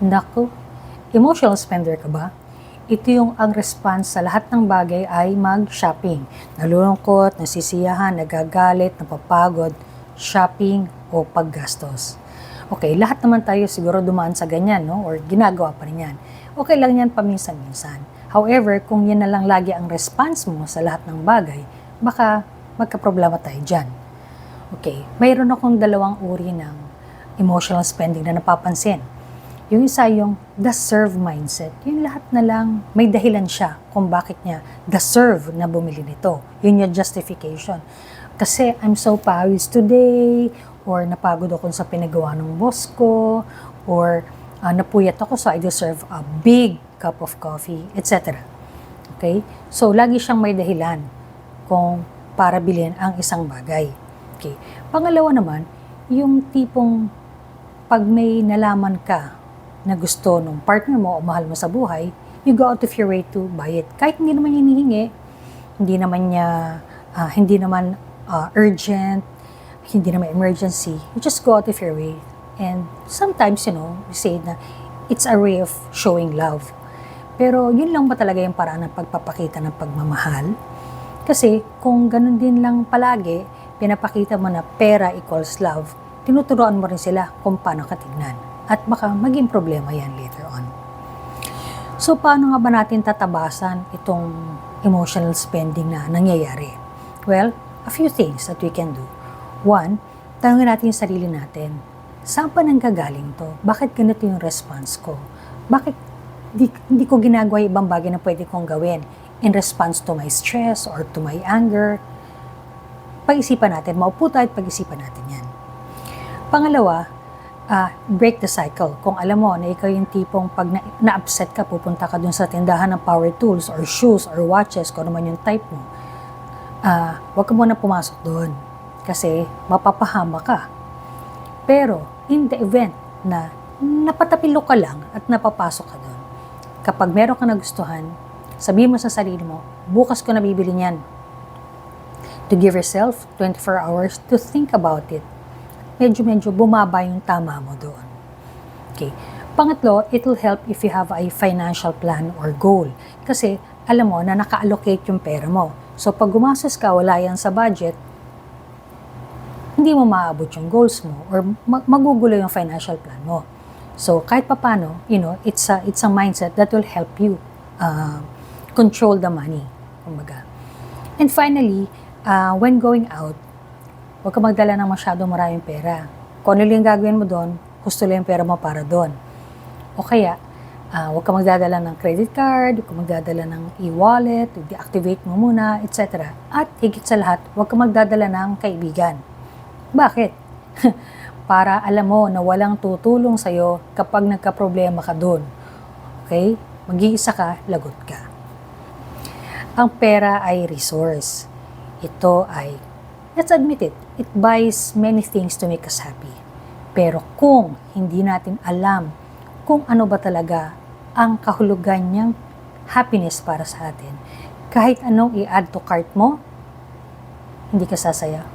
Naku, emotional spender ka ba? Ito yung ang response sa lahat ng bagay ay mag-shopping. Nalulungkot, nasisiyahan, nagagalit, napapagod, shopping o paggastos. Okay, lahat naman tayo siguro dumaan sa ganyan, no? Or ginagawa pa rin yan. Okay lang yan paminsan-minsan. However, kung yan na lang lagi ang response mo sa lahat ng bagay, baka magkaproblema tayo dyan. Okay, mayroon akong dalawang uri ng emotional spending na napapansin. Yung isa yung deserve mindset. Yung lahat na lang may dahilan siya kung bakit niya deserve na bumili nito. Yun yung justification. Kasi I'm so pawis today, or napagod ako sa pinagawa ng boss ko, or napuyat ako so I deserve a big cup of coffee, etc. Okay? So, lagi siyang may dahilan kung para bilhin ang isang bagay. Okay. Pangalawa naman, yung tipong pag may nalaman ka na gusto ng partner mo o mahal mo sa buhay, you go out of your way to buy it. Kahit hindi naman hinihingi, hindi naman urgent, hindi naman emergency, you just go out of your way. And sometimes, we say na it's a way of showing love. Pero yun lang ba talaga yung paraan ng pagpapakita ng pagmamahal? Kasi kung ganun din lang palagi, pinapakita mo na pera equals love, tinuturuan mo rin sila kung paano katignan. At baka maging problema yan later on. So, paano nga ba natin tatabasan itong emotional spending na nangyayari? Well, a few things that we can do. One, tanongin natin yung sarili natin. Saan pa nanggagaling to? Bakit ganito yung response ko? Bakit hindi ko ginagawa yung ibang bagay na pwede kong gawin in response to my stress or to my anger? Pag-isipan natin, maupo tayo at pag-isipan natin yan. Pangalawa, break the cycle. Kung alam mo na ikaw yung tipong pag na-upset ka, pupunta ka dun sa tindahan ng power tools or shoes or watches, kung ano man yung type mo, huwag ka muna pumasok doon kasi mapapahama ka. Pero in the event na napatapilok ka lang at napapasok ka doon, kapag meron ka nagustuhan, sabihin mo sa sarili mo, bukas ko nabibili niyan. To give yourself 24 hours to think about it. Medyo bumaba yung tama mo doon. Okay. Pangatlo, it will help if you have a financial plan or goal. Kasi alam mo na naka-allocate yung pera mo. So pag gumastos ka, wala yan sa budget, hindi mo maaabot yung goals mo or magugulo yung financial plan mo. So kahit papano, it's a mindset that will help you control the money. Kumbaga. And finally, when going out, huwag ka magdala ng masyadong maraming pera. Kung ano yung gagawin mo doon, gusto lang yung pera mo para doon. O kaya, huwag ka magdadala ng credit card, huwag ka magdadala ng e-wallet, deactivate mo muna, etc. At higit sa lahat, huwag ka magdadala ng kaibigan. Bakit? Para alam mo na walang tutulong sa'yo kapag nagka-problema ka doon. Okay? Mag-iisa ka, lagot ka. Ang pera ay resource. Ito ay, let's admit it, it buys many things to make us happy. Pero kung hindi natin alam kung ano ba talaga ang kahulugan niyang happiness para sa atin, kahit anong i-add to cart mo, hindi ka sasaya.